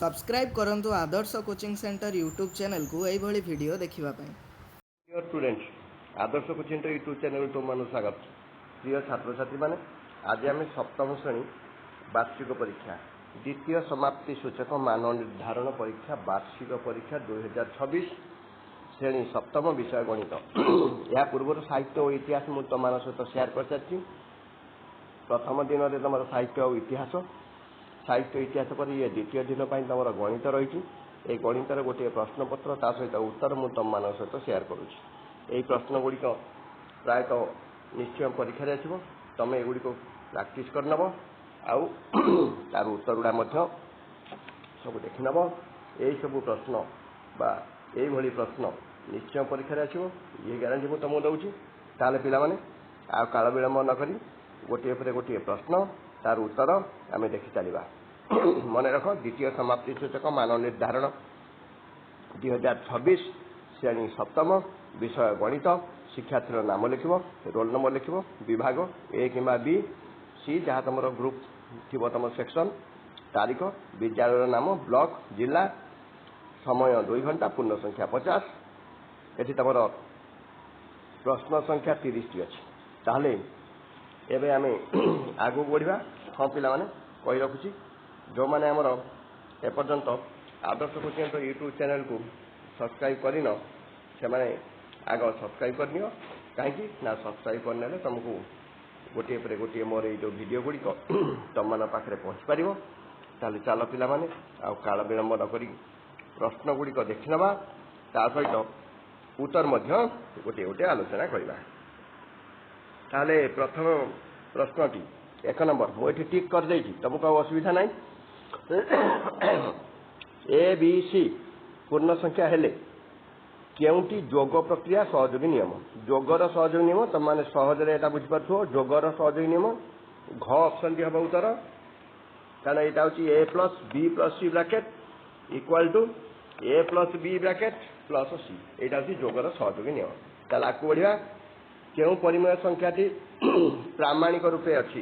Subscribe करंतु आदर्श coaching centre YouTube channel को यही भली वीडियो देखिबा पई। डियर स्टूडेंट्स, आदर्श कोचिंग सेंटर यूट्यूब चैनल तुम मान स्वागत। प्रिय छात्र छात्री मैंने आज आम सप्तम श्रेणी वार्षिक परीक्षा द्वितीय समाप्ति सूचक मान निर्धारण परीक्षा वार्षिक परीक्षा 2026 श्रेणी सप्तम विषय गणित। यह पूर्व साहित्य और इतिहास मुझे तुम सहित सेयार कर सारी। प्रथम दिन में तुम साहित्य और इतिहास इतिहास पर ये द्वितीय दिन पर तुम गणित रही। ये गणितर गोटे प्रश्नपत्र ता सहित उत्तर मुझे तुम मान सहित सेयार करुँच। यही प्रश्न गुड़िक प्रायतः निश्चय परीक्षा आसो। तुम एगुड़िक प्राक्ट करनब आउ तार उत्तर गुड़ा सब देखिनब। यही सब प्रश्न बा यही प्रश्न निश्चय परीक्षा आसो, ये ग्यारंटी मुझे तुमको दूसरी। ताले पिलामाने आ काल विलंब नक गोटे पर गोटे प्रश्न तार उत्तर आम देखि चलवा। मन रख द्वितीय समाप्ति सूचक मान निर्धारण 2026 श्रेणी सप्तम विषय गणित। शिक्षार्थी नाम लिख, रोल नंबर लिख, विभाग ए कि बी सी जहाँ तुम ग्रुप थी तुम सेक्शन, तारीख, विद्यालय नाम, ब्लॉक, जिला, समय 2 घंटा, पूर्ण संख्या 50। ये तुम प्रश्न संख्या 30 टी अच्छी। ताहले एबे आम आगू बढ़ा। हाँ पिला माने कही रखुची जो मैंने आमर एपर्यंत आदर्श कोचिंग यूट्यूब चैनल को सब्सक्राइब करन से आग सब्सक्राइब करनी। कहीं सब्सक्राइब करने तुमको गोटे पर गोटे मोर ये जो वीडियो गुड़िक तुम मान पाखे पहुँच पार। ताले चल पिला माने आ काल विलंब नक प्रश्न गुड़िक देखि नवा, ता सहित उत्तर गोटे गोटे आलोचना करवा। ताले प्रथम प्रश्नटी 1 नंबर मुझे टिक कर दे, तुमको असुविधा ना। ए बी सी पूर्ण संख्या हेले केउंटी जोग प्रक्रिया सहयोगी नियम। जोगर सहयोगी नियम तुम मैंने सहजरे यहाँ बुझीपार। जोगर सहयोगी नियम घ ऑप्शन टी हम उत्तर, कारण यहाँ हूँ A plus B plus C bracket equal to A plus B bracket plus C. यहाँ हूँ जोगर सहयोगी नियम। ताल आगे बढ़ा। क्यों परिमेय संख्याटी प्रामाणिक रूपे अच्छी?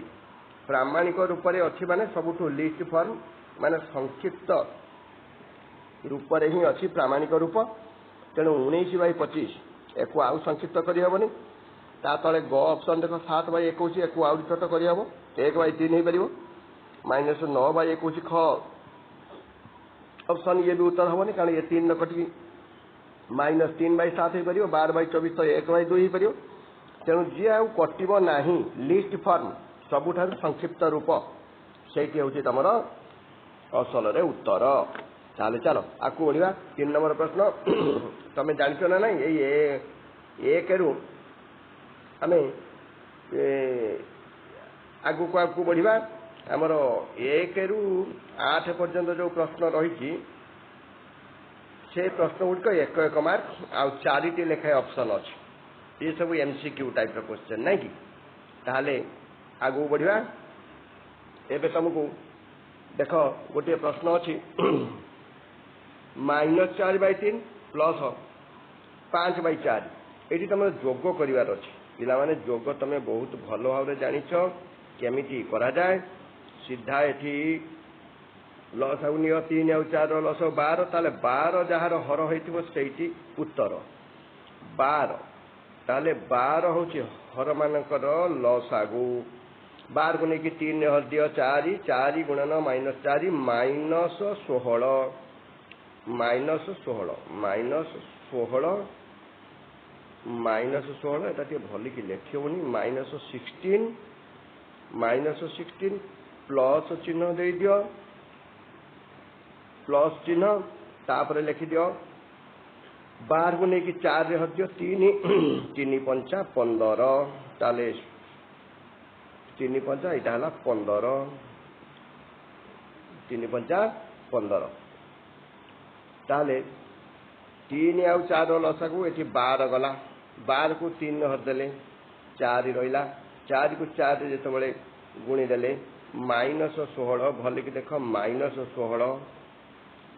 प्रामाणिक रूप से अच्छी माने सबुठू लिस्ट फॉर्म माने संक्षिप्त रूप से ही अच्छी प्रामाणिक रूप। तेणु 19/25 एक आउ संक्षिप्त करहबनी। ता तले ग ऑप्शन देख 7/21 एक आउ छोट करहब 1/3 हो पार। -9/21 ख ऑप्शन ये भी उत्तर हेनी, कारण ये 3 कटी -3/7 हो पार। 12/24 तो 1/2 हो पार। तेणु जी आउ कटब ना लिस्ट फॉर्म सबुठार संक्षिप्त रूप से हूँ तुम असल उत्तर। ताले चलो आकु बढ़ा। 3 नंबर प्रश्न तुम जान ना ना एक रु आम आगू बढ़ा। आमर 1 रु 8 पर्यंत जो प्रश्न रही से प्रश्न गुड़िक 1 मार्क आउ 4टी लेखाएं ऑप्शन अच्छी। ये सब MCQ टाइप क्वेश्चन नहीं कि? ताहले आगू बढ़ा। एबे तुमको देख गोटे प्रश्न अच्छी -4/3 प्लस 5/4 ये तुम जोग करार अच्छी। पिला माने जोग तुम बहुत भल भाव जानिछ केमिटी करा जाए। सीधा एठी लस आउ नियो 3 आउ 4 लस 12। ताले 12 जार हर होइथिबो सेठी उत्तर 12। ताले 12 हूँ हर मानकर लस आगु 12 को लेकिन 3 हर दियो 4 4 गुणन -4 -16 -16 एटा भल कि लिख होनी। -16 प्लस चिन्ह दे दियो, प्लस चिन्ह तापर लिखि दियो 12 को लेकिन 4 हर दियो 3 3 5 15। ताले 3 5 यहाँ 15 3 5 15। ताले 3 आउ 4 लसा को ये 12 गला। 12 को 3 हरदे 4 रहा। 4 को 4 जो गुणीदे -16 भल कि देख -16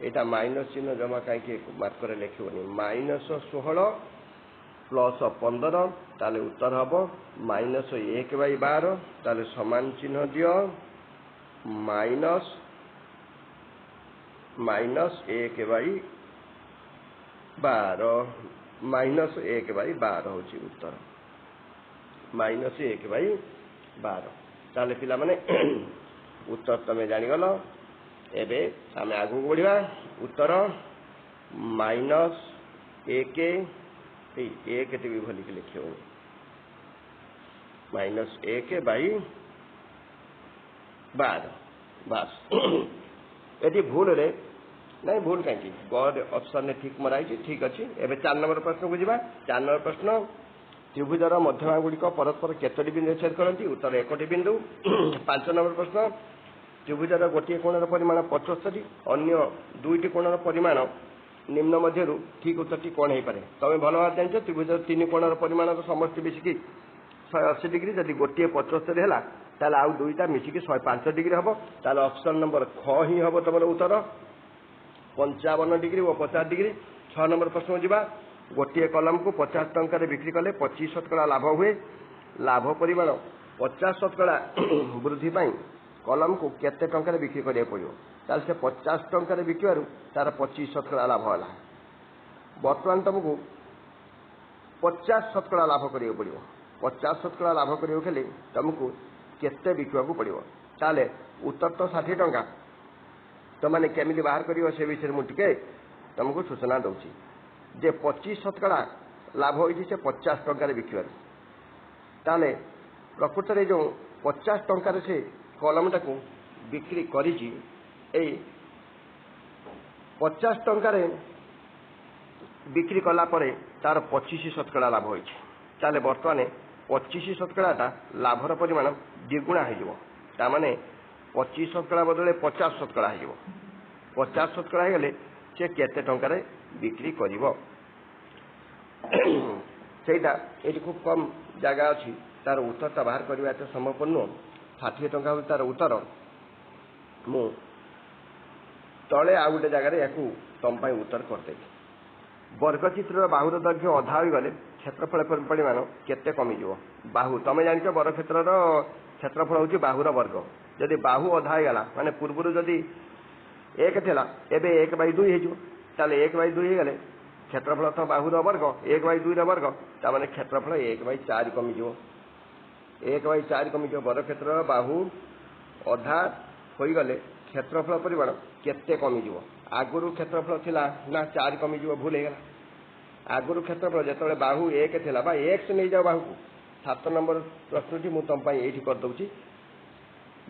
यहाँ माइनस चिन्ह जमा कहीं मार्कर लिखनी। -16 प्लस 15 ताले उत्तर हम -1/12। ताले समान चिन्ह दियो -1/12 -1/12 ହେଉଛି ଉତ୍ତର। -1/12 ତାହେଲେ ପିଲାମାନେ ଉତ୍ତର ତମେ ଜାଣିଗଲ। ଏବେ ଆମେ ଆଗକୁ ବଢ଼ିବା। ଉତ୍ତର -1 ଏଇ 1ଟି ବି ଭଲିକି ଲେଖିବନି -1/12 ବାସ୍। ଏଠି ଭୁଲରେ ନାଇଁ ଭୁଲ କାହିଁକି ଗଡ଼ ଅପସନରେ ଠିକ୍ ମରା ହେଇଛି ଠିକ୍ ଅଛି। ଏବେ 4 ନମ୍ବର ପ୍ରଶ୍ନକୁ ଯିବା। 4 ନମ୍ବର ପ୍ରଶ୍ନ ତ୍ରିଭୁଜର ମଧ୍ୟମା ଗୁଡ଼ିକ ପରସ୍ପର କେତୋଟି ବିନ୍ଦୁ ଛେଦ କରନ୍ତି? ଉତ୍ତର 1ଟି ବିନ୍ଦୁ। 5 ନମ୍ବର ପ୍ରଶ୍ନ ତ୍ରିଭୁଜର ଗୋଟିଏ କୋଣର ପରିମାଣ 75 ଅନ୍ୟ 2ଟି କୋଣର ପରିମାଣ ନିମ୍ନ ମଧ୍ୟରୁ ଠିକ୍ ଉତ୍ତରଟି କ'ଣ ହେଇପାରେ? ତମେ ଭଲ ଭାବରେ ଜାଣିଛ ତ୍ରିଭୁଜର 3 କୋଣର ପରିମାଣର ସମସ୍ତେ ମିଶିକି 180 ଡିଗ୍ରୀ। ଯଦି ଗୋଟିଏ 75 ହେଲା ତାହେଲେ ଆଉ 2ଟା ମିଶିକି 105 ଡିଗ୍ରୀ ହେବ। ତାହେଲେ ଅପସନ୍ ନମ୍ବର ଖ ହିଁ ହେବ ତମର ଉତ୍ତର 55 ଡିଗ୍ରୀ ଓ 50 ଡିଗ୍ରୀ। 6 ନମ୍ବର ପ୍ରଶ୍ନକୁ ଯିବା। ଗୋଟିଏ କଲମକୁ 50 ଟଙ୍କାରେ ବିକ୍ରି କଲେ 25% ଲାଭ ହୁଏ। ଲାଭ ପରିମାଣ 50% ବୃଦ୍ଧି ପାଇଁ କଲମକୁ କେତେ ଟଙ୍କାରେ ବିକ୍ରି କରିବାକୁ ପଡ଼ିବ? ତାହେଲେ ସେ 50 ଟଙ୍କାରେ ବିକିବାରୁ ତାର 25% ଲାଭ ହେଲା। ବର୍ତ୍ତମାନ ତୁମକୁ 50% ଲାଭ କରିବାକୁ ପଡ଼ିବ। 50% ଲାଭ କରିବାକୁ ହେଲେ ତୁମକୁ କେତେ ବିକିବାକୁ ପଡ଼ିବ? ତାହେଲେ ଉତ୍ତର ତ 60 ଟଙ୍କା। ତୁମମାନେ କେମିତି ବାହାର କରିବ ସେ ବିଷୟରେ ମୁଁ ଟିକେ ତୁମକୁ ସୂଚନା ଦେଉଛି ଯେ 25% ଲାଭ ହୋଇଛି ସେ 50 ଟଙ୍କାରେ ବିକିବାରୁ। ତାହେଲେ ପ୍ରକୃତରେ ଯେଉଁ 50 ଟଙ୍କାରେ ସେ କଲମଟାକୁ ବିକ୍ରି କରିଛି ଏଇ 50 ଟଙ୍କାରେ ବିକ୍ରି କଲା ପରେ ତାର 25% ଲାଭ ହୋଇଛି। ତାହେଲେ ବର୍ତ୍ତମାନ 25%ଟା ଲାଭର ପରିମାଣ ଦ୍ୱିଗୁଣା ହେଇଯିବ। ତାମାନେ 25% ବଦଳରେ 50% ହେଇଯିବ। 50% ହେଇଗଲେ ସେ କେତେ ଟଙ୍କାରେ ବିକ୍ରି କରିବ? ସେଇଟା ଏଠି ଖୁବ୍ କମ୍ ଜାଗା ଅଛି ତାର ଉତ୍ତରଟା ବାହାର କରିବା ଏତେ ସମ୍ଭବ ନୁହଁ। 60 ଟଙ୍କା ହେଉଛି ତାର ଉତ୍ତର। ମୁଁ ତଳେ ଆଉ ଗୋଟେ ଜାଗାରେ ୟାକୁ ତମ ପାଇଁ ଉତ୍ତର କରିଦେବି। ବର୍ଗଚିତ୍ରର ବାହୁର ଦୈର୍ଘ୍ୟ ଅଧା ହୋଇଗଲେ କ୍ଷେତ୍ରଫଳ ପରିମାଣ କେତେ କମିଯିବ? ବାହୁ ତମେ ଜାଣିଛ ବର୍ଗକ୍ଷେତ୍ରର କ୍ଷେତ୍ରଫଳ ହେଉଛି ବାହୁର ବର୍ଗ। ଯଦି ବାହୁ ଅଧା ହେଇଗଲା ମାନେ ପୂର୍ବରୁ ଯଦି 1 ଥିଲା ଏବେ 1/2 ହେଇଯିବ। ତାହେଲେ 1/2 ହେଇଗଲେ କ୍ଷେତ୍ରଫଳ ତ ବାହୁର ବର୍ଗ 1/2ର ବର୍ଗ ତାମାନେ କ୍ଷେତ୍ରଫଳ 1/4 କମିଯିବ। 1/4 କମିଯିବ। ବର୍ଗକ୍ଷେତ୍ରର ବାହୁ ଅଧା ହୋଇଗଲେ କ୍ଷେତ୍ରଫଳ ପରିମାଣ କେତେ କମିଯିବ? ଆଗରୁ କ୍ଷେତ୍ରଫଳ ଥିଲା ନା 4 କମିଯିବ ଭୁଲ ହେଇଗଲା। ଆଗରୁ କ୍ଷେତ୍ରଫଳ ଯେତେବେଳେ ବାହୁ 1 ଥିଲା ବା x ନେଇଯାଅ ବାହୁକୁ। 7 ନମ୍ବର ପ୍ରଶ୍ନଟି ମୁଁ ତମ ପାଇଁ ଏଇଠି କରିଦେଉଛି।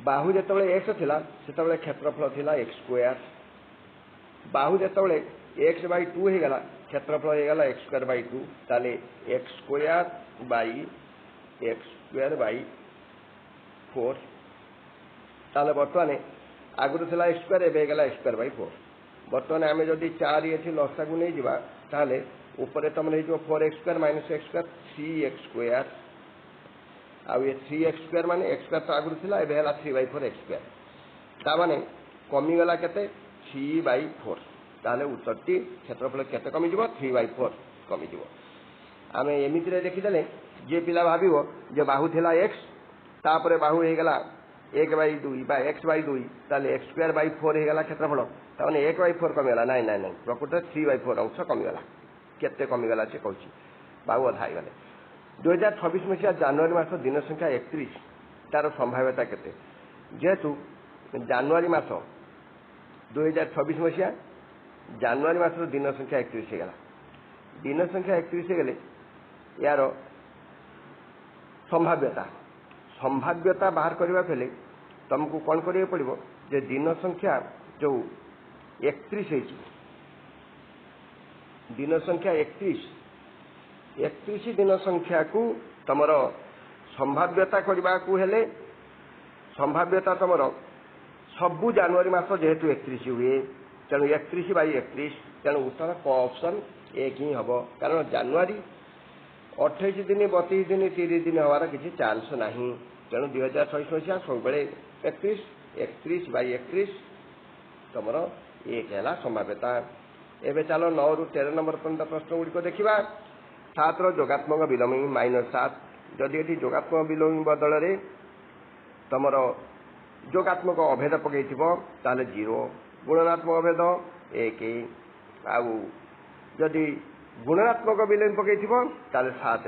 ବାହୁ ଯେତେବେଳେ x ଥିଲା ସେତେବେଳେ କ୍ଷେତ୍ରଫଳ ଥିଲା x²। ବାହୁ ଯେତେବେଳେ x/2 ହେଇଗଲା କ୍ଷେତ୍ରଫଳ ହେଇଗଲା x²/2। ତାହେଲେ x²/x²/4। ତାହେଲେ ବର୍ତ୍ତମାନ ଆଗରୁ ଥିଲା x² ଏବେ ହେଇଗଲା x²/4। ବର୍ତ୍ତମାନ ଆମେ ଯଦି 4 ଏଠି ଲସାକୁ ନେଇଯିବା ତାହେଲେ ଉପରେ ତମର ହେଇଯିବ 4x² - x², 3x²। ଆଉ ଏ 3x² ମାନେ x² ତ ଆଗରୁ ଥିଲା ଏବେ ହେଲା 3/4x²। ତାମାନେ କମିଗଲା କେତେ? 3/4। ତାହେଲେ ଉତ୍ତରଟି କ୍ଷେତ୍ରଫଳ କେତେ କମିଯିବ? 3/4 କମିଯିବ। ଆମେ ଏମିତିରେ ଦେଖିଦେଲେ ଯିଏ ପିଲା ଭାବିବ ଯେ ବାହୁ ଥିଲା x ତାପରେ ବାହୁ ହେଇଗଲା 1/2 ବା x/2 ତାହେଲେ x²/4 ହେଇଗଲା କ୍ଷେତ୍ରଫଳ। ତାମାନେ 1/4 କମିଗଲା। ନାଇଁ ନାଇଁ ନାଇଁ ପ୍ରକୃତରେ 3/4 ଅଂଶ କମିଗଲା। କେତେ କମିଗଲା ସେ କହୁଛି ବାହୁ ଅଧା ହେଇଗଲେ। 2026 ମସିହା ଜାନୁଆରୀ ମାସ ଦିନ ସଂଖ୍ୟା 31 ତାର ସମ୍ଭାବ୍ୟତା କେତେ? ଯେହେତୁ ଜାନୁଆରୀ ମାସ 2026 ମସିହା ଜାନୁଆରୀ ମାସର ଦିନ ସଂଖ୍ୟା 31 ହେଇଗଲା। ଦିନ ସଂଖ୍ୟା 31 ହେଇଗଲେ ଏହାର ସମ୍ଭାବ୍ୟତା ବାହାର କରିବାକୁ ହେଲେ ତୁମକୁ କ'ଣ କରିବାକୁ ପଡ଼ିବ ଯେ ଦିନ ସଂଖ୍ୟା ଯେଉଁ 31 ହେଇଛି ଦିନ ସଂଖ୍ୟା 31 ଦିନ ସଂଖ୍ୟାକୁ ତମର ସମ୍ଭାବ୍ୟତା କରିବାକୁ ହେଲେ ସମ୍ଭାବ୍ୟତା ତମର ସବୁ ଜାନୁଆରୀ ମାସ ଯେହେତୁ 31 ହୁଏ ତେଣୁ 31/31 ତେଣୁ ଉତ୍ତର କ ଅପସନ୍ 1 ହିଁ ହେବ। କାରଣ ଜାନୁଆରୀ 28 ଦିନ 32 ଦିନ 30 ଦିନ ହେବାର କିଛି ଚାନ୍ସ ନାହିଁ। ତେଣୁ 2026 ମସିହା ସବୁବେଳେ 31/31 ତମର 1 ହେଲା ସମ୍ଭାବ୍ୟତା। ଏବେ ଚାଲ 9ରୁ 13 ନମ୍ବର ପର୍ଯ୍ୟନ୍ତ ପ୍ରଶ୍ନ ଗୁଡ଼ିକ ଦେଖିବା। 7ର ଯୋଗାତ୍ମକ ବିଲୋମୀ -7। ଯଦି ଏଠି ଯୋଗାତ୍ମକ ବିଲୋମୀ ବଦଳରେ ତମର ଯୋଗାତ୍ମକ ଅଭେଦ ପକାଇଥିବ ତାହେଲେ 0। गुणनात्मक भेद 1 आउ जदि गुणनात्मक विलोमी पकई 7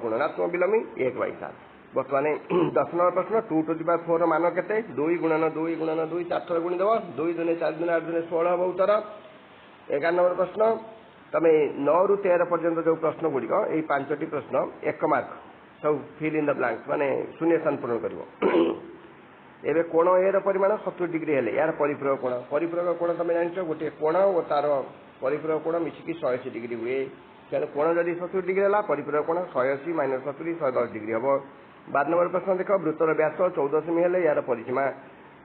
गुणनात्मक विलोमी 1/7 बर्तमान 10 नंबर प्रश्न 2 to the power 4 मान के 2 गुणन 2 गुणन 2 4 थर गुणी देव 2 2 4 2 8 2 16 हम उत्तर 11 नंबर प्रश्न तुम 9 ରୁ 13 पर्यंत जो प्रश्न गुड़िक यही 5टी प्रश्न 1 मार्क सब फिल इन द ब्लैंक्स माने शून्य स्थान पूरण कर एवं कोण ए परिमाण 70 डिग्री हेले यार परिपूरक कोण तुम जान गोटे कोण और तार परिपूरक कोण मिसिकी 180 डिग्री हुए तेणु कोण जदि 70 डिग्री है परिपूरक कोण 180 - 70 110 डिग्री हम 12 नंबर प्रश्न देख वृत्तर व्यास 14 सेमी हेले यार परिसीमा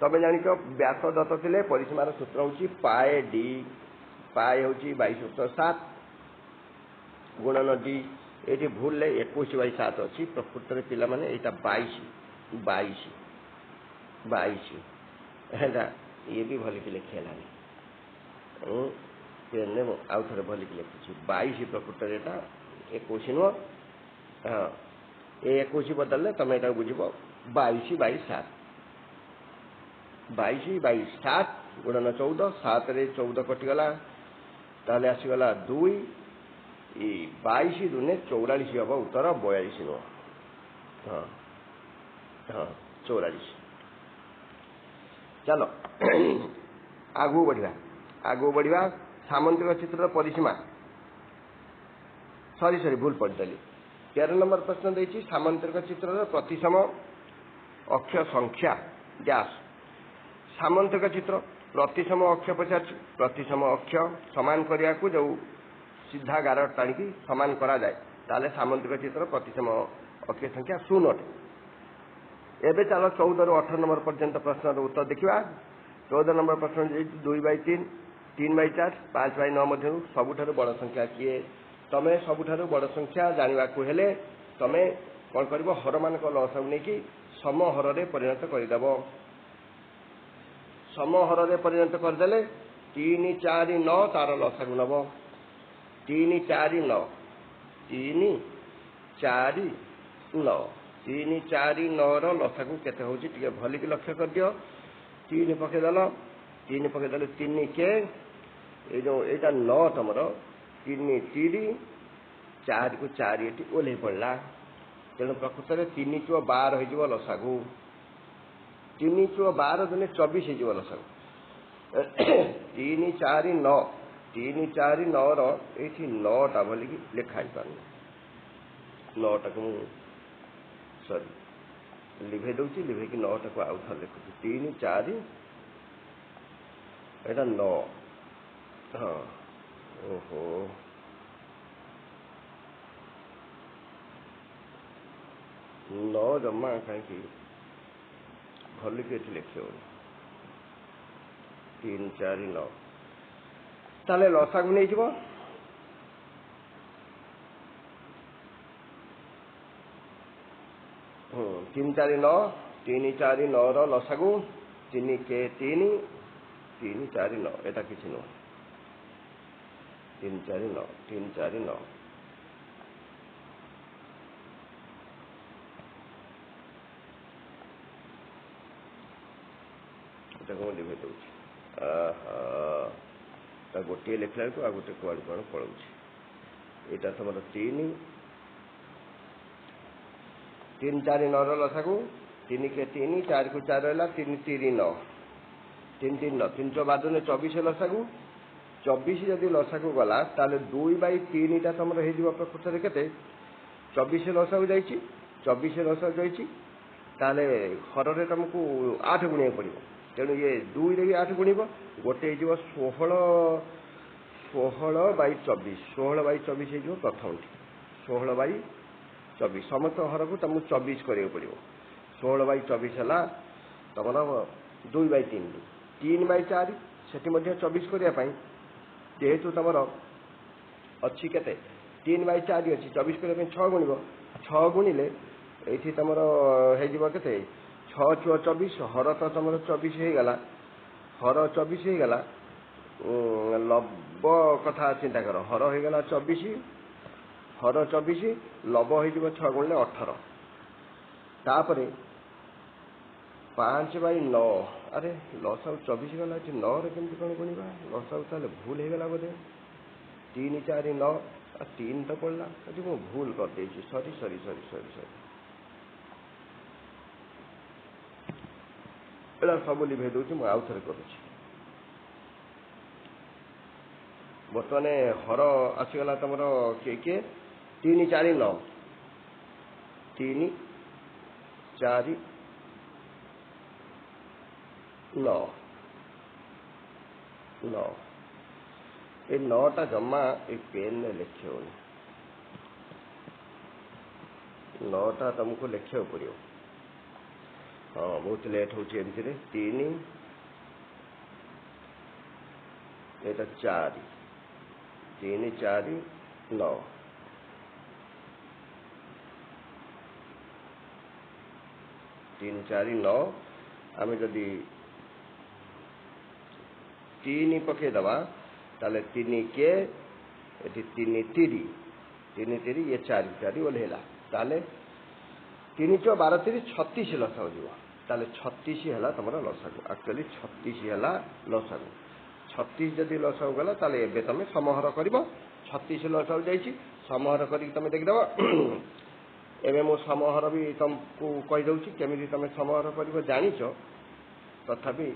तुम जान व्यास 10 थे परिसीमार सूत्र हूँ पाए डी पाए हूँ 22/7 गुणन डी ये भूल 21/7 अच्छी प्रकृत में पिला माने यहाँ 22 ये भी भल कि लिखे पेन आउ थे भल कि लिखुची 22 प्रकृत में यहाँ 21 नुह हाँ ये 21 बदल तुम यहाँ बुझ 22/7 22/7 गुणन 14 7 रे 14 कटिगला ताले आसीगला 2 22 दुने 44 हम उत्तर 42 नुह हाँ हाँ 44 चलो आगू बढ़िया सामंतिक चित्र परिसीमा सॉरी भूल पढ़ी 13 नंबर प्रश्न देती सामंतिक चित्र प्रतिसम अक्ष संख्या डैश सामंतिक चित्र प्रतिसम अक्ष पचार प्रतिसम अक्ष सामान करने को जो सीधा गार टाणी सामान करा जाए ताले सामंतिक चित्र प्रतिसम अक्ष संख्या 0 एवं चलो 14 ରୁ 18 नंबर पर्यंत प्रश्न उत्तर देखा 14 नंबर प्रश्न 2/3 3/4 5/9 मध्य सबुठ बड़ संख्या किए तमें सबुठ बड़ संख्या जानवा हेले तमें कौन कर हर मान लसक नहीं समहर में परिणत करदेव समहर में परिणत करदे 3 4 9 तार लसक नब 3 4 9 3 4 9 3 4 9 लसक केते होची टिके भलिक लक्ष्य कर दियो 3 पकेदेल 3 के ये जो यहाँ 9 तुम 3 3 4 को 4 ये ओल्हे पड़ा तेणु प्रकृत में 3 × 12 हो लसागु 3 × 12 दुने 24 हो लसागु 3 4 9 3 4 9 ये 9टा बोलिकी लिखाई पार 9टा को सॉरी लिभे दूसरी लिभे कि 9टा को आउ थे लिखुची 3 4 यहाँ 9 हाँ ओहो नौ जमा कहीं भल के लिखे 3 4 9 ताले लसागु नहीं जीव 3 4 9 3 4 9 लसागु 3 के 3 3 4 9 एटा किसी नुह 3 4 9 3 4 9 लिखे दूसरी गोटे लिखला को आ गोटे कौन कौन पड़ोची यहाँ तुम 3 3 4 9 लसागु 3 के 3 4 को 4 रहा 3 3 9 3 3 9 3 4 12 24 लसागु 24 जदि लसागु गला ताले 2/3 तुम हो प्रकृत में केते 24 लसागु जाइए 24 लसागु जाइए ताले हर में तुमको 8 गुणिया पड़ो तेणु ये 2 रे 8 गुणब गोटे हो 16/24 16/24 हो प्रथम 16/24 समस्त हर को तुमको 24 करा पड़ो 16/24 है तुम 2/3 3/4 से 24 करने जेहेतु तुम अच्छी के 3/4 अच्छी 24 करने 6 गुणब 6 गुणिले ये तुम के 6 × 24 हर तो तुम 24 हो गला हर 24 हो गला लब कथा चिंता कर हर हो गला 24 हर 24 लब हो 6 गुणिले 18 तापर 5/9 अरे लसाऊ 24 गला एठी 9 रे केमती कोन गुणिबा लसाऊ ताले भूल हे गला बोधे 3 4 9 3 तो पड़ला एठी मो भूल कर देछि sorry sorry sorry sorry sorry एला सब लिभे दोछि मो आउ थरे करूछि बर्तमाने हर आसीगला तुमर के 3 4 9 3 4 9 9 ए 9टा जमा ए पेन में लिखे 9टा तुमको लिखे पड़ो हाँ बहुत लेट हो 3 एटा 4 3 4 9 3 4 9 आम जदि 3 पकई दबा ताले 3 के ये 3 3 ये 4 4 ओल्हेला ताले 3 चौ 12 3 36 लसागु जीव ताले 36 है तुम लसागु एक्चुअली 36 है लसागु 36 जदि लसागु गला ताले एबे तुम समहर कर 36 लसागु जाइछि समहर करी तुम देखिदेव एवं मो समहर भी तुमको कहीदे केमी तुम समहर कर जाच तथापि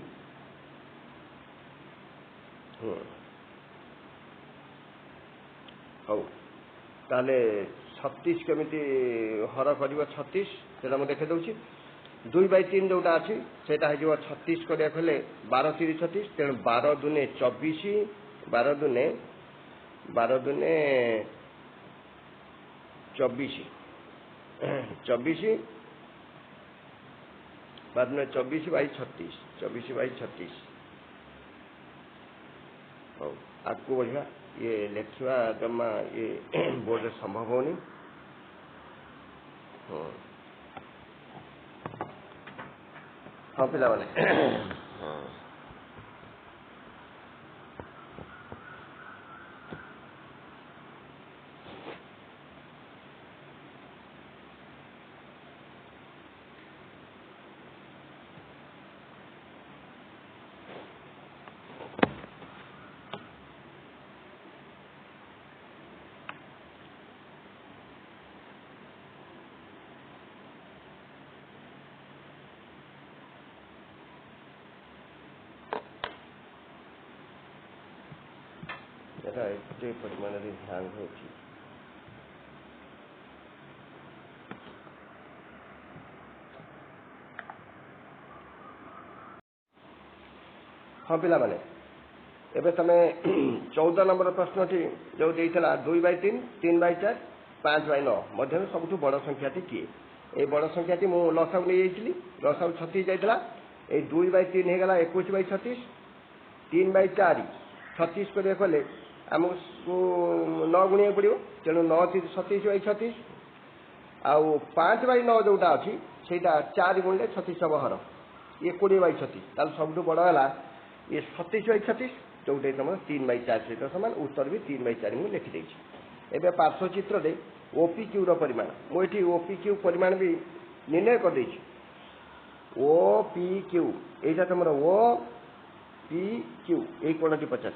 हौ ताले 36 केमिति हर कर 36 से मुझे देखे दूसरी 2/3 जोटा अच्छी से 36 करा 12 3 36 तेणु 12 दुने 24 12 दुने 24 24 बाद में 24/36 24/36 हाँ आगू बढ़ा ये लिखा जमा ये बोर्ड संभव होनी हाँ पिला माने एते परिमाण ध्यान हो हाँ पिला माने एबे तमे 14 नंबर प्रश्न जो देइथला 2/3 3/4 5/9 मध्य सबुठ बड़ संख्याटी किए ए बड़ संख्याटी मु लसागु नहीं जाइछली लसागु 36 जाइथला ए 2/3 हे गला 21/36 3/4 36 करिया कले आमको 9 गुणिया पड़ो तेणु 9 37/36 आउ 5/9 जोटा अच्छी से 4 गुणिले 36 हम हर ये 20/36 ताल सब बड़ है ये 37/36 जोटे तुम 3/4 सहित सामान उत्तर भी 3/4 मुझे लिखिदे एवं पार्श्वचित्र दे OPQ परिमाण मुझे OPQ परिमाण भी निर्णय करदे OPQ यहाँ तुम OPQ ये कोण टी पचार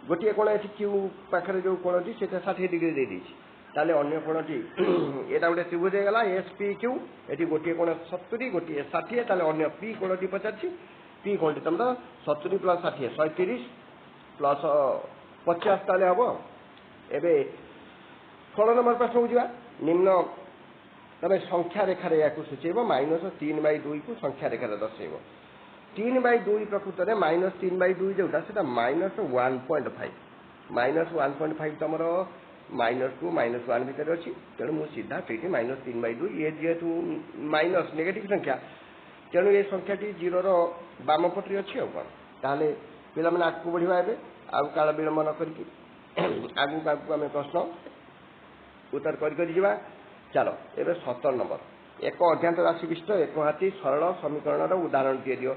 गोटे कोण ये क्यू पाखे जो कोणटी से 60 डिग्री दे देछि ताले अन्य कोणटी एटा गोटे त्रिभुज हो गला SPQ ये गोटे कोण 70 गोटे 60 ताले अन्य P कोणटी पचार P कोणटी तुम 70 + 60 130 प्लस 50 ताले हम एवं 16 नंबर प्रश्न को निम्न तुम संख्या रेखार या सूचेब -3/2 को संख्या रेखार दर्शेब 3/2 प्रकृत में -3/2 जोटा से -1.5 -1.5 तुम -2 -1 भितर अच्छी तेणु मुझे सीधा ठीक -3/2 ये जेहेतु माइनस नेगेटिव संख्या तेणु ये संख्याटी 0 बाम पटे अच्छी कौन ताहले पिला माने आगू बढ़िया एवं आउ काल विलंब न करके आगू आगू आम प्रश्न उत्तर कर चलो एवं 17 नंबर एक अज्ञात राशि विशिष्ट एक घाती सरल समीकरण उदाहरण दिए दियो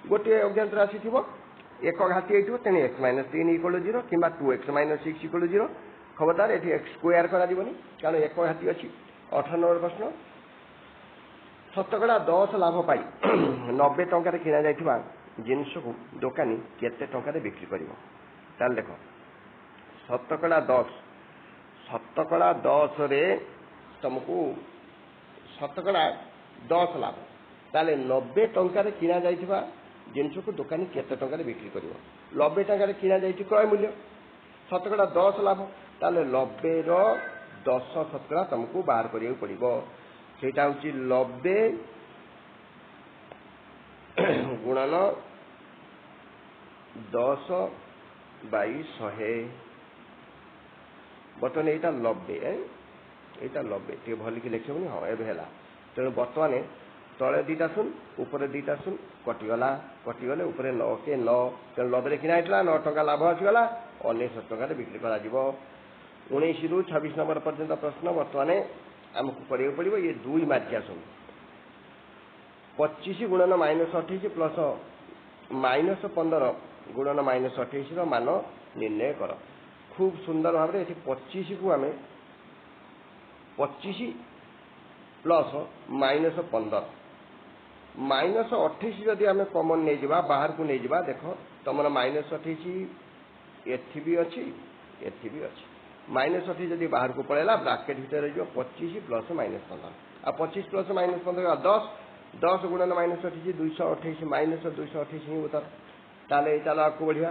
गोटे अज्ञात राशि थी एक घाती हो तेणु x-3 = 0 कि 2x - 6 = 0 खबरदार ये x स्क्वायर करानी कारण एक घाती अच्छी 18 नंबर प्रश्न शतकड़ा 10 लाभ पाई 90 टंकार किणा जाइथिबा ଜିନିଷକୁ ଦୋକାନୀ କେତେ ଟଙ୍କାରେ ବିକ୍ରି କରିବ। ତାହେଲେ ଦେଖ ଶତକଡ଼ା 10ରେ ତୁମକୁ ଶତକଡ଼ା 10 ଲାଭ। ତାହେଲେ 90 ଟଙ୍କାରେ କିଣା ଯାଇଥିବା ଜିନିଷକୁ ଦୋକାନୀ କେତେ ଟଙ୍କାରେ ବିକ୍ରି କରିବ। 90 ଟଙ୍କାରେ କିଣା ଯାଇଛି କ୍ରୟ ମୂଲ୍ୟ, ଶତକଡ଼ା 10 ଲାଭ। ତାହେଲେ 90ର 10 ଶତକଡ଼ା ତୁମକୁ ବାହାର କରିବାକୁ ପଡ଼ିବ। ସେଇଟା ହେଉଛି 90 ଗୁଣନ 10/100। ବର୍ତ୍ତମାନ ଏଇଟା 90, ଏଇଟା 90 ଟିକେ ଭଲିକି ଲେଖିବନି। ହଁ ଏବେ ହେଲା। ତେଣୁ ବର୍ତ୍ତମାନ ତଳେ 2ଟା ଶୂନ ଉପରେ 2ଟା ଶୂନ କଟିଗଲେ ଉପରେ 9 କେ 9। ତେଣୁ 90ରେ କିଣା ହେଇଥିଲା 9 ଟଙ୍କା ଲାଭ ଆସିଗଲା, 69 ଟଙ୍କାରେ ବିକ୍ରି କରାଯିବ। 19ରୁ 26 ନମ୍ବର ପର୍ଯ୍ୟନ୍ତ ପ୍ରଶ୍ନ ବର୍ତ୍ତମାନ ଆମକୁ କରିବାକୁ ପଡ଼ିବ। ଇଏ 2 ମାର୍କିଆ ଶୂନ। 25 ଗୁଣନ -28 ପ୍ଲସ୍ -15 ଗୁଣନ -28ର ମାନ ନିର୍ଣ୍ଣୟ କର। ଖୁବ୍ ସୁନ୍ଦର ଭାବରେ ଏଠି 25କୁ ଆମେ 25 ପ୍ଲସ୍ -15 -28 ଯଦି ଆମେ କମନ୍ ନେଇଯିବା, ବାହାରକୁ ନେଇଯିବା, ଦେଖ ତୁମର -28 ଏଠି ବି ଅଛି, ଏଠି ବି ଅଛି। -28 ଯଦି ବାହାରକୁ ପଳେଇଲା ବ୍ରାକେଟ୍ ଭିତରେ ରହିଯିବ 25 ପ୍ଲସ୍ -15। ଆଉ 25 ପ୍ଲସ୍ -15 10 ଗୁଣନ -28 228 -228 ହିଁ ଉତ୍ତର। ତାହେଲେ ଏଇ ଚାଲ ଆଗକୁ ବଢ଼ିବା।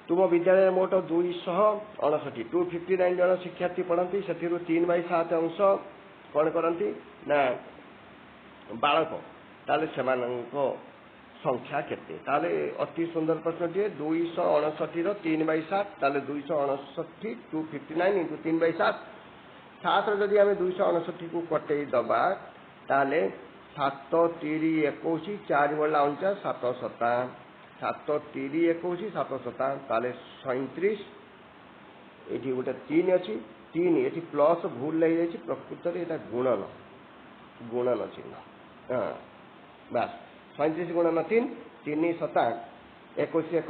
ତୁମ ବିଦ୍ୟାଳୟରେ ମୋଟ 259 ଜଣ ଶିକ୍ଷାର୍ଥୀ ପଢ଼ନ୍ତି। ସେଥିରୁ 3/7 ଅଂଶ କ'ଣ କରନ୍ତି ନା ବାଳକ। ତାହେଲେ ସେମାନଙ୍କ ସଂଖ୍ୟା କେତେ? ତାହେଲେ ଅତି ସୁନ୍ଦର ପ୍ରଶ୍ନଟିଏ। 259ର 3/7, ତାହେଲେ 259 259 × 3/7। 7ରେ ଯଦି ଆମେ 259କୁ କଟେଇ ଦେବା ତାହେଲେ 7 3 21 4 ବଳିଲା 49 7 7 7 3 21 7 7 ତାହେଲେ 37। ଏଠି ଗୋଟେ 3 ଅଛି, 3 ଏଠି ପ୍ଲସ୍ ଭୁଲ ହେଇଯାଇଛି, ପ୍ରକୃତରେ ଏଇଟା ଗୁଣନ ଚିହ୍ନ। ହଁ ବାସ୍ 37 ଗୁଣନ 3 3 7 21 1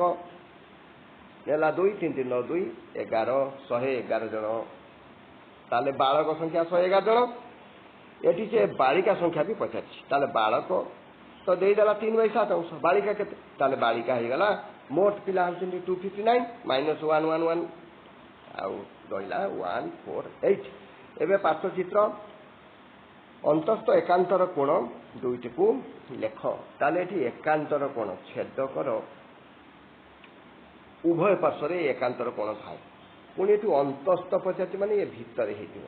ହେଲା 2 3 3 9 2 11 111 ଜଣ। ତାହେଲେ ବାଳକ ସଂଖ୍ୟା 111 ଜଣ। ଏଠି ସେ ବାଳିକା ସଂଖ୍ୟା ବି ପଚାରିଛି। ତାହେଲେ ବାଳକ ତ ଦେଇଦେଲା 3/7 ଅଂଶ, ବାଳିକା କେତେ? ତାହେଲେ ବାଳିକା ହେଇଗଲା ମୋଟ ପିଲା ହେଉଛନ୍ତି 259 -111 ଆଉ ରହିଲା 148। ଏବେ ପାର୍ଶ୍ୱଚିତ୍ର ଅନ୍ତସ୍ଥ ଏକାନ୍ତର କୋଣ ଦୁଇଟିକୁ ଲେଖ। ତାହେଲେ ଏଠି ଏକାନ୍ତର କୋଣ ଛେଦକର ଉଭୟ ପାର୍ଶ୍ୱରେ ଏକାନ୍ତର କୋଣ ଥାଏ। ପୁଣି ଏଠୁ ଅନ୍ତସ୍ଥ ପଚାରିଛି ମାନେ ଏ ଭିତରେ ହେଇଯିବ।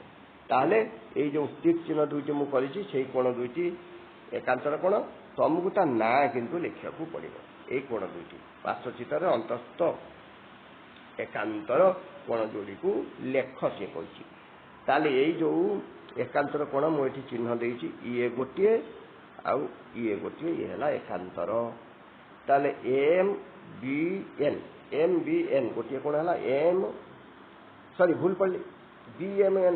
ତାହେଲେ ଏଇ ଯେଉଁ ଷ୍ଟିକ୍ ଚିହ୍ନ ଦୁଇଟି ମୁଁ କରିଛି ସେଇ କୋଣ ଦୁଇଟି ଏକାନ୍ତର କୋଣ। ତମକୁ ତା ନାଁ କିନ୍ତୁ ଲେଖିବାକୁ ପଡ଼ିବ। ଏଇ କୋଣ ଦୁଇଟି ପାର୍ଶ୍ୱଚିତ୍ରରେ ଅନ୍ତସ୍ଥ ଏକାନ୍ତର କୋଣ ଯୋଡ଼ିକୁ ଲେଖ ସିଏ କହିଛି। ତାହେଲେ ଏଇ ଯେଉଁ ଏକାନ୍ତର କୋଣ ମୁଁ ଏଠି ଚିହ୍ନ ଦେଇଛି, ଇଏ ଗୋଟିଏ ଆଉ ଇଏ ଗୋଟିଏ, ଇଏ ହେଲା ଏକାନ୍ତର। ତାହେଲେ MBN ଗୋଟିଏ କୋଣ ହେଲା ଭୁଲ ପଡ଼ିଲି BMN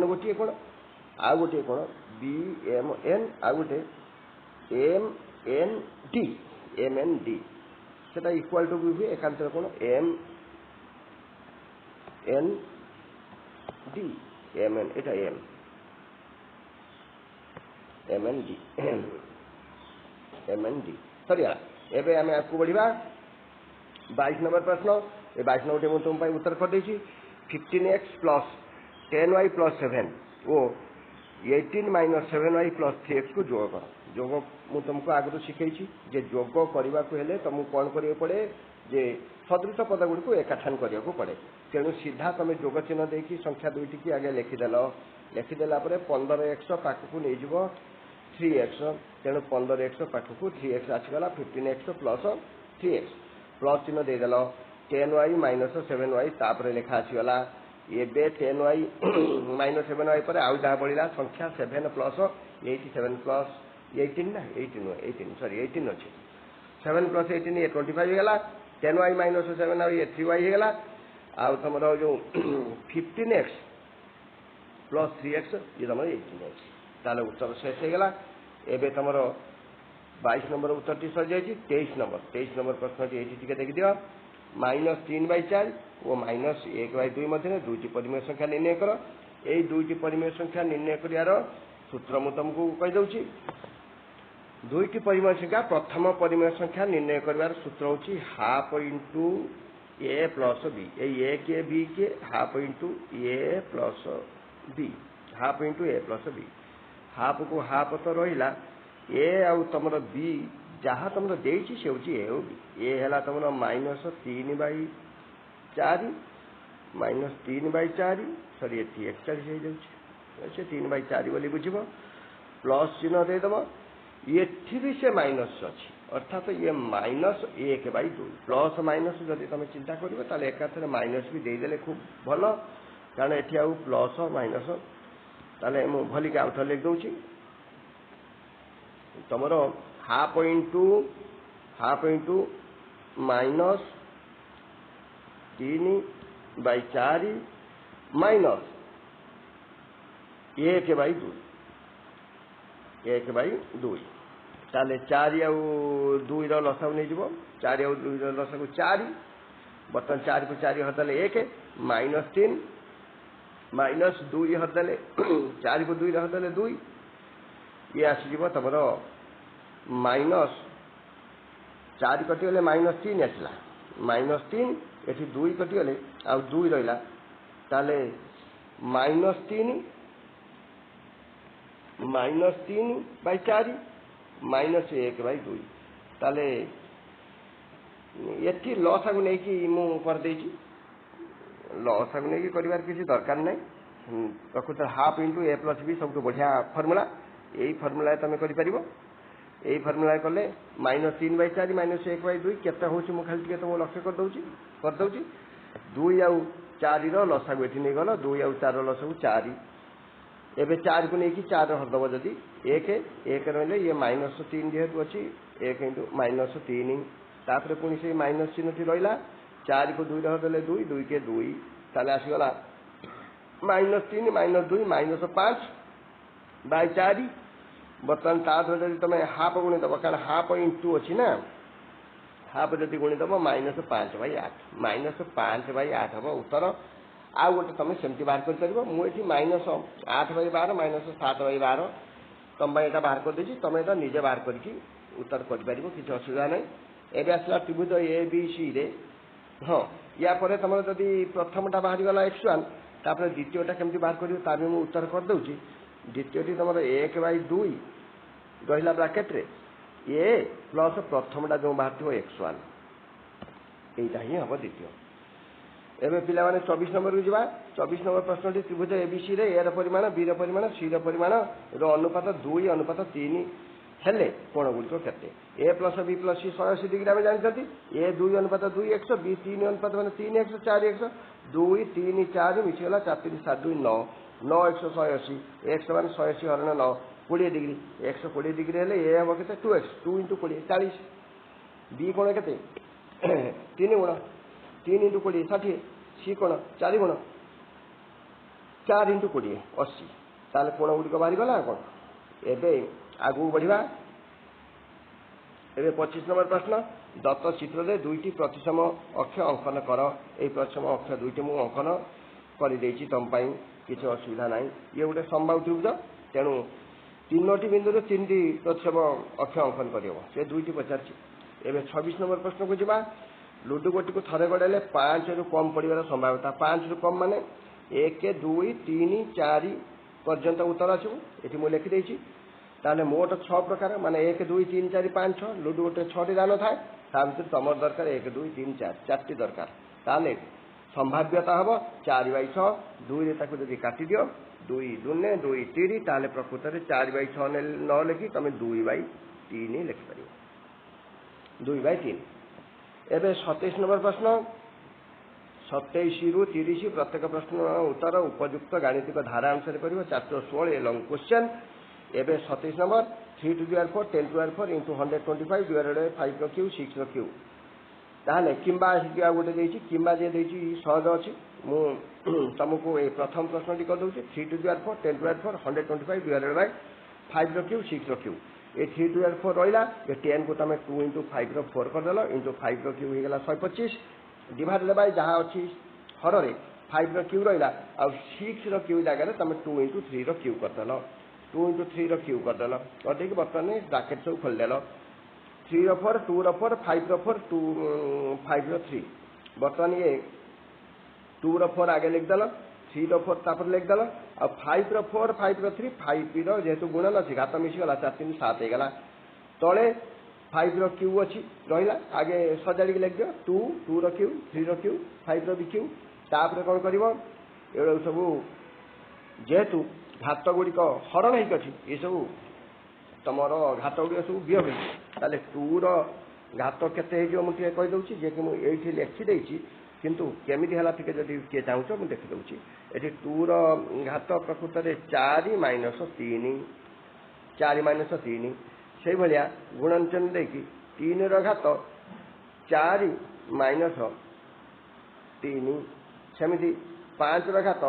ଗୋଟିଏ କୋଣ, ଆଉ ଗୋଟିଏ କୋଣ BMN, ଆଉ ଗୋଟେ MND ସେଟା ଇକ୍ୱାଲ୍ ଟୁ ବି ହୁଏ ଏକାନ୍ତର କୋଣ MND ଏଇଟା MND ସରିଗଲା। ଏବେ ଆମେ ଆଗକୁ ବଢ଼ିବା। 22 ନମ୍ବର ପ୍ରଶ୍ନ। ଏ 22 ନମ୍ବରଟି ମୁଁ ତୁମ ପାଇଁ ଉତ୍ତର କରିଦେଇଛି। 15x + 10y + 7 ଓ 18 - 7y + 3xକୁ ଯୋଗ କର। ଯୋଗ ମୁଁ ତୁମକୁ ଆଗରୁ ଶିଖେଇଛି ଯେ ଯୋଗ କରିବାକୁ ହେଲେ ତୁମକୁ କ'ଣ କରିବାକୁ ପଡ଼େ, ଯେ ସଦୃଶ ପଦଗୁଡ଼ିକୁ ଏକାଠାନ କରିବାକୁ ପଡ଼େ। ତେଣୁ ସିଧା ତୁମେ ଯୋଗ ଚିହ୍ନ ଦେଇକି ସଂଖ୍ୟା ଦୁଇଟିକି ଆଗେ ଲେଖିଦେଲା ପରେ 15x ପାଖକୁ ନେଇଯିବ 3x। ତେଣୁ 15x ପାଖକୁ 3x ଆସିଗଲା। 15x + 3x ପ୍ଲସ୍ ଚିହ୍ନ ଦେଇଦେଲ। 10y - 7y ତାପରେ ଲେଖା ଆସିଗଲା। ଏବେ 10y - 7y ପରେ ଆଉ ଯାହା ବଳିଲା ସଂଖ୍ୟା 7 + 87 + 18 ନା 18 ନୁହେଁ 18 ଅଛି। 7 + 18 ଇଏ 25 ହେଇଗଲା। 10y - 7 ଆଉ ଇଏ 3y ହେଇଗଲା। ଆଉ ତୁମର ଯେଉଁ 15x + 3x ଇଏ ତୁମର 18x। ତାହେଲେ ଉତ୍ତର ଶେଷ ହେଇଗଲା। ଏବେ ତୁମର 22 ନମ୍ବର ଉତ୍ତରଟି ସରିଯାଇଛି। 23 ନମ୍ବର ପ୍ରଶ୍ନଟି ଏଇଠି ଟିକେ ଦେଖିଦିଅ। -3/4 ଓ -1/2 ମଧ୍ୟରେ ଦୁଇଟି ପରିମେୟ ସଂଖ୍ୟା ନିର୍ଣ୍ଣୟ କର। ଏଇ ଦୁଇଟି ପରିମେୟ ସଂଖ୍ୟା ନିର୍ଣ୍ଣୟ କରିବାର सूत्र मु तुमको कहीदे दुईटी परिमेय संख्या प्रथम परिमेय संख्या निर्णय कर सूत्र हूँ हाफ इंटू ए प्लस बी ए के बी के half into A plus be half into A plus be half को हाफ तो रहा ए आउ तुम बी जहाँ तुम देसी से हूँ ए हो बी ए है तुम -3/4 -3/4 सरी ये 41 हो जाए 3/4 बोली बुझ प्लस चिन्ह देदेव ये से माइनस अच्छी अर्थात ये -1/2 प्लस माइनस जब तुम चिंता कर एकाथर माइनस भी देदेले खूब भल कारण ये आउ प्लस माइनस ताले मु भलिक आउ थे लिख दूची तुम हाफ इंटू -3/4 माइनस 1/2 ताले 4 आउ 2 लसागु नहीं जीव 4 आउ 2 लसागु 4 बर्तमान 4 को 4 हरदेले 1 -3 -2 हरदेले 4 को 2 हरदेले 2 ये आसीज तुम -4 कटिगले -3 आसला -3 ये 2 कटिगले आउ 2 रहा ताले -3/4 -1/2 ताले ये लसागु नहीं कि मुझे लसागु नहीं कर किसी दरकार ना प्रकृत हाफ इंटू ए प्लस बी सब बढ़िया फर्मूला यही फर्मूला तुम कर यही फर्मूला कले -3/4 -1/2 केते हूँ मुझे खाली तुम लक्ष्य करदे 2 आउ 4 लसागु ये नहीं गल 2 आउ 4 लसागु 4 एबे 4 को लेकिन 4 हरदब जदि 1 रही ये -3 जेहेतु अच्छी 1 इंटू -3 तापर पुणी से माइनस चिन्ह रहा 4 को 2 हरदेले 2 2 के 2 ताले आसीगला -3 -2 -5/4 बर्तमान तादर जब तुम हाफ गुणी दब कारण हाफ इंटू अच्छी ना हाफ जब गुणी दब -5/8 -5/8 हम उत्तर आउ गोटे तुम सेमती बाहर कर मुझे -8/12 -7/12 तुम यहाँ बाहर कर देती तुम यहाँ निजे बाहर करके उत्तर कर किसी असुविधा ना एवं आसला त्रिभुज ए बी सी रे हाँ या तुम जदि प्रथमटा बाहरी गला x1 तापर द्वितीयटा केमती बाहर कर मुझे उत्तर करदे द्वितीयटी तुम 1/2 रहा ब्राकेट रे ए प्लस प्रथमटा जो बाहर थो x1 यहीटा ही हम द्वितीय एवं पिला 24 नंबर को जावा 24 नंबर प्रश्न त्रिभुज एबीसी रे ए परिमाण बी परिमाण सी परिमाण अनुपात 2:3 हेले कोण गुड़िक केते ए प्लस बी प्लस सी 180 डिग्री आम जानते ए 2:2x बी 3 मैंने 3x 4x 2 3 4 मिशीगला 4 3 7 2 9 9x 180 x मान 180 हरण 9 20 डिग्री x 20 डिग्री हेले ए हम के 2x 2 × 20 40 बी कोण के 3 गुण 3 × 20 60 सी कोण 4 गुण 4 × 20 80 ताले कोण गुड़िक बाहरी गला कौन एवं आगू बढ़ा एवं 25 नंबर प्रश्न दत्त चित्र में 2टी प्रतिसम अक्ष अंकन कर ये प्रतिसम अक्ष 2टी मुझे अंकन कर तुम किसी असुविधा ना ये गोटे संभाव त्रिभुज तेणु 3टी बिंदु 3टी प्रतिसम अक्ष अंकन कर 2टी पचार एवं 26 नंबर प्रश्न को जावा लुडु गोटी को थरे गड़े 5 रु कम पड़ार संभाव्यता 5 रु कम माने 1 2 3 4 पर्यंत उत्तर आसो ये मुझे लिखिदे ताले मोट 6 प्रकार माने 1 2 3 4 5 6 लुडु गोटे 6टी दान थाए तुम दरकार 1 2 3 4 4टी दरकार ताले संभाव्यता हम 4/6 2 जब काटी दियो 2 2 2 3 ताले प्रकृत में 4/6 न लिखि तुम 2/3 लिखिपर 2/3 एवं 27 नंबर प्रश्न 27 रु 30 प्रत्येक प्रश्न उत्तर उपयुक्त गाणितिक धारा अनुसार कर 416 लंग क्वेश्चन एवं 27 number 3 to the 4 10 to the 4 into 125 divided by 5 Q 6 Q ताहले किंबा गोटे किंबा जे सहज अच्छी तुमको ये प्रथम प्रश्न कर दूसरी 3 to the 4 10 to the 4 125 divided by 5 Q 6 Q ये 3 to the 4 रहा ये 10 को तुम 2 into 5 4 करदेल इंटू 5 क्यू होगा 125 डिवाइडेड बाय जहाँ अच्छी हर 5 क्यू रहा आ 6 क्यू जगह तुम 2 into 3 क्यू करदेल 2 into 3 क्यूब करदेल करदे बर्तमान ब्राकेट सब खोलदेल 3 रो 4 2 रो 4 5 रो 4 2 5 रो 3 बर्तमान ये 2 रो 4 आगे लिखदेल 3 रो 4 तापर लिखदेल आ 5 रो 4 5 रो 3 5 रो जेहेतु गुणन अच्छी घात मिशीगला 4 3 7 होगा तले 5 रो क्यूब अच्छी रहा आगे सजाड़ी लिख दियो 2 2 रो क्यूब 3 रो क्यूब 5 रो भी क्यूब तापर कौन कर सब जेहेतु घात गुड़िक हरण होगी ये सब तुम घात गुड़िक सब वियोग ताले 2 रो घात केते मुझे कहीदे जे कि मुझे लिखिदे किंतु केमी है जब किए चाहूच मुझे देखीदे ये 2 रो घात प्रकृत में 4 माइनस 3 4 माइनस 3 से भाया गुणनचन देखिए 3 रो घात 4 माइनस 3 सेमती 5 रो घात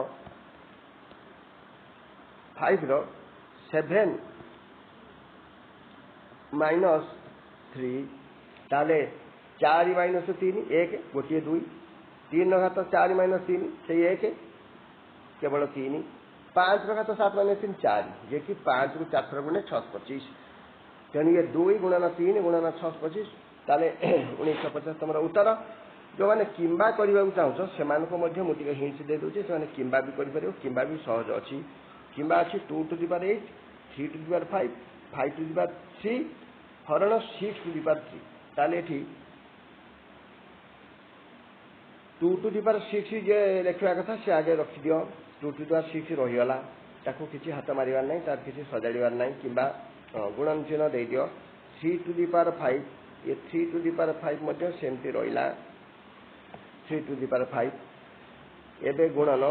5 रो 7 माइनस 3 ताले 4 माइनस 3 1 गोटे 2 3 रो घात 4 माइनस 3 से 1 केवल 3 5 रो घात 7 माइनस 3 4 जे कि 5 रू 4 थर गुणे 6 25 तेणु ये 2 गुणन 3 गुणन 6 25 ताले 1950 तुम उत्तर जो मैंने किंबा करने चाहूँ से मुझे हिंट्स दे दूसरी से किंबा भी कर भी सहज अच्छी किंबा अच्छी 2 to the power 8 3 to the power 5 5 to the power 3 हरण 6 to the power 3 ताले 2 to the power 6 जे लिखा कथा से आगे रखी दियो 2 to the power 6 रहीगला ताको किसी हाथ मारिबार नहीं तार किसी सजाड़िबार नहीं किंबा गुणन चिन्ह दे दियो 3 to the power 5 ये 3 to the power 5 मध्य सेमती रहिला 3 to the power 5 एबे गुणन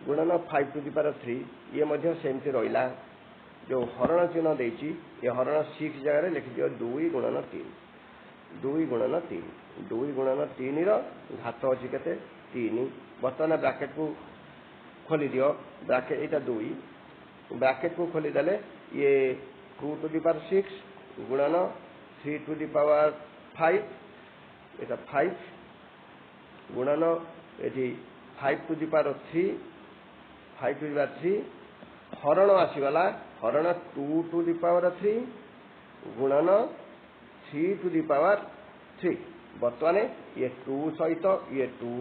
गुणन 5 to the power 3 ये मध्य सेमती रहिला जो हरण चिन्ह देछि ये हरण 6 जगह लिखि दियो 2 गुणन 3 2 गुणन 3 2 गुणन 3 रो घात अछि केते 3 बर्तमान ब्रैकेट को खोली दियो ब्रैकेट एटा 2 ब्रैकेट को खोली देले ये 2 to the power 6 गुणन 3 to the power 5 एटा 5 गुणन ये 5 to the power 3 5 to the power 3 हरण आसीगला हरण 2 to the power 3 गुणन 3 to the power 3 बर्तमान ये 2 सहित ये 2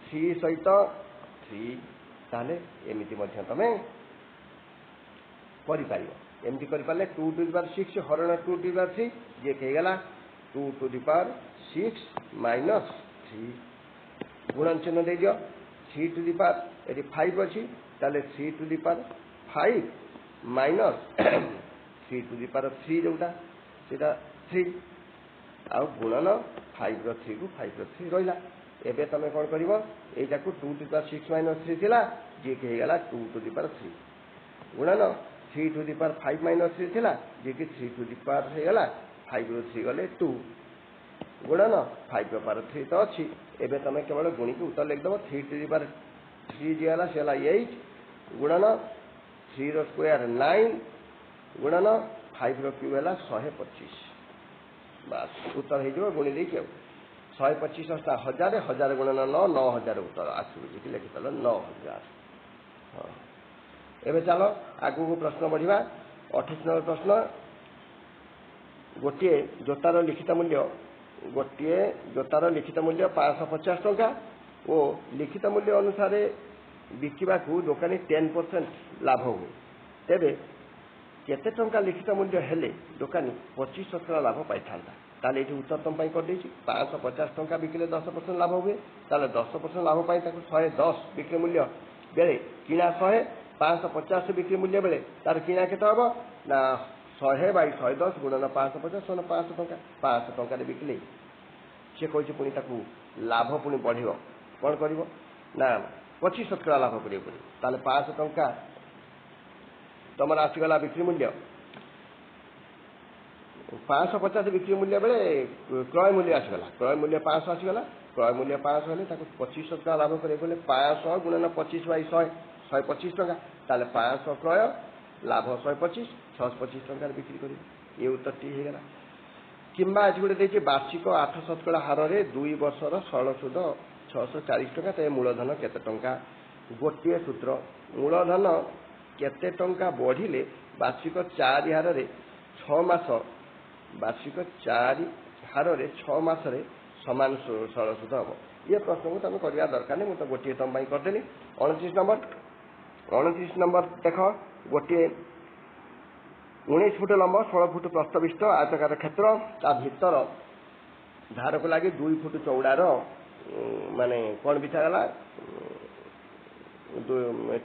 3 सहित 3 ताले एमिति मध्य तमे करि पारियो एमिति करि पाले 2 to the power 6 हरण 2 to the power 3 J कहिगला 2 to the power 6 minus 3 गुणन चिन्ह दे दियो 3 to the power यदि 5 अच्छी ताले 3 to the power 5 minus 3 to the power 3 जोटा सेटा 3 आ गुणन 5 रो 3 को 5 रो 3 रहिला एबे तमे कोन करिवो एटा को 2 to the power 6 minus 3 थिला जे के हेगला 2 to the power 3 गुणन 3 to the power 5 minus 3 थिला जे कि 3 to the power हेगला 5 रो 3 गले 2 गुणन 5 रो power 3 तो अछि एबे तमे केवल गुणी के उत्तर लिख दबो 3 to the power 3 जे हला सेला 8 गुणन 3 रो स्क्वायर 9 गुणन 5 रो क्यूब हला 125 बस उत्तर हे जो गुणी दे के 125 अस्ता 1000 1000 गुणन 9 9000 उत्तर आसु जे लिखि तल 9000 हां एबे चलो आगु को प्रश्न बढ़िबा 28 नंबर प्रश्न गोटे जोतार लिखित मूल्य गोटे जोतार लिखित मूल्य 550 टंका और लिखित मूल्य अनुसार बिकिबा को दुकानी 10% लाभ हुए तेबे केते टंका लिखित मूल्य हेले दुकानी 25% लाभ पाई थांता ताले एठी उत्तर तम पाई कर देछि 550 टंका बिकिले 10% लाभ हुए ताले 10% लाभ पाई ताको 110 बिक्री मूल्य बेले किना 100 550 बिक्री मूल्य बेले तार किना केते हबो ना 100 बाई 110 गुणन 550 सन 500 टंका 500 टंका रे बिकिले से कहछि पुनी ताको लाभ पुनी बढ़िबो कोन करिवो ना 25% लाभ करियो पुनी ताले 500 टंका तमरा आसीगला बिक्री मूल्य 550 बिक्री मूल्य बेले क्रय मूल्य आसीगला क्रय मूल्य 500 आसीगला क्रय मूल्य 500 हेले ताको 25% लाभ करियो बोले 500 गुणन 25 बाई 100 125 टंका ताले 500 क्रय लाभ 125 625 टंका बिक्री करियो ये उत्तर टी हेगला किंबा आज गुटे देछि वार्षिक 8% हार रे 2 वर्षर सरल सुध 640 टंका ते मूलधन केते टंका गोटे सूत्र मूलधन କେତେ ଟଙ୍କା ବଢ଼ିଲେ ବାର୍ଷିକ 4 ହାରରେ 6 ମାସ ବାର୍ଷିକ 4 ହାରରେ 6 ମାସରେ ସମାନ ସରଳ ସୁଧ ହେବ। ଏ ପ୍ରଶ୍ନକୁ ତୁମେ କରିବା ଦରକାର ନାହିଁ, ମୁଁ ତ ଗୋଟିଏ ତୁମ ପାଇଁ କରିଦେଲି। 29 ନମ୍ବର ଦେଖ, ଗୋଟିଏ 19 ଫୁଟ ଲମ୍ବ 16 ଫୁଟ ପ୍ରସ୍ଥ ବିଶିଷ୍ଟ ଆୟତାକାର କ୍ଷେତ୍ର, ତା ଭିତର ଧାରକୁ ଲାଗି 2 ଫୁଟ ଚଉଡ଼ାର ମାନେ କ'ଣ ବିଛାଗଲା,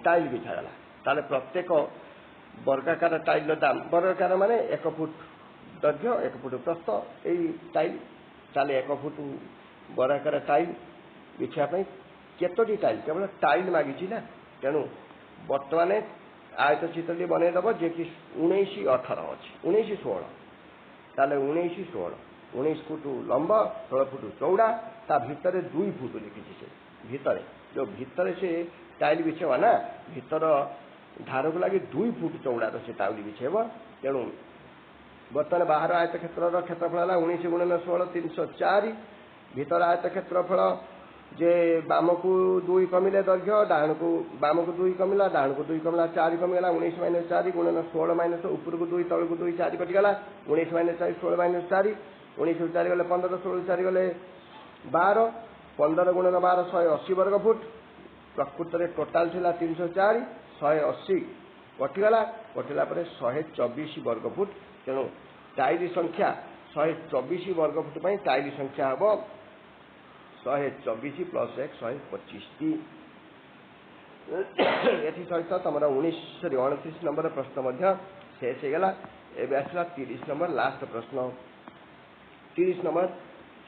ଟାଇଲ୍ ବିଛାଗଲା। ତାହେଲେ ପ୍ରତ୍ୟେକ ବର୍ଗାକାର ଟାଇଲ୍ର ଦାମ, ବର୍ଗାକାର ମାନେ 1 ଫୁଟ ଦୈର୍ଘ୍ୟ 1 ଫୁଟ ପ୍ରସ୍ଥ ଏଇ ଟାଇଲ୍। ତାହେଲେ 1 ଫୁଟ ବର୍ଗାକାର ଟାଇଲ୍ ବିଛିବା ପାଇଁ କେତୋଟି ଟାଇଲ୍, କେବଳ ଟାଇଲ୍ ମାଗିଛି ନା, ତେଣୁ ବର୍ତ୍ତମାନ ଆୟତ ଚିତ୍ରଟି ବନେଇଦେବ ଯିଏକି 19 18 ଅଛି, 19 16। ତାହେଲେ 19 16, 19 ଫୁଟ ଲମ୍ବ 16 ଫୁଟ ଚଉଡ଼ା, ତା ଭିତରେ 2 ଫୁଟ ଲେଖିଛି। ସେ ଭିତରେ ଯେଉଁ ଭିତରେ ସେ ଟାଇଲ୍ ବିଛେଇବ ନା, ଭିତର ଧାରକୁ ଲାଗି 2 ଫୁଟ ଚଉଡ଼ାର ସେ ଟାଇଲ୍ ବିଛେଇବ। ତେଣୁ ବର୍ତ୍ତମାନ ବାହାର ଆୟତ କ୍ଷେତ୍ରର କ୍ଷେତ୍ରଫଳ ହେଲା 19 × 16 304। ଭିତର ଆୟତ କ୍ଷେତ୍ରଫଳ ଯେ ବାମକୁ 2 କମିଲେ ଦୈର୍ଘ୍ୟ, ଡାହାଣକୁ ବାମକୁ 2 କମିଲା, ଡାହାଣକୁ 2 କମିଲା, 4 କମିଗଲା। 19 - 4 × 16 ମାଇନସ୍ ଉପରକୁ 2 ତଳକୁ 2 4 କଟିଗଲା। 19 - 4 16 - 4, 19 ରୁ 4 ଗଲେ 15, 16 ରୁ 4 ଗଲେ 12, 15 × 12 180 ବର୍ଗ ଫୁଟ। ପ୍ରକୃତରେ ଟୋଟାଲ ଥିଲା 304, 180 କଟିଗଲା, କଟିଲା ପରେ 124 ବର୍ଗ ଫୁଟ। ତେଣୁ ଟାଇଲ୍ ସଂଖ୍ୟା 124 ବର୍ଗ ଫୁଟ ପାଇଁ ଟାଇଲ୍ ସଂଖ୍ୟା ହେବ 124 + 1 125ଟି। ଏଥି ସହିତ ତୁମର 29 ନମ୍ବର ପ୍ରଶ୍ନ ମଧ୍ୟ ଶେଷ ହୋଇଗଲା। ଏବେ ଆସିଲା 30 ନମ୍ବର ଲାଷ୍ଟ ପ୍ରଶ୍ନ। 30 ନମ୍ବର,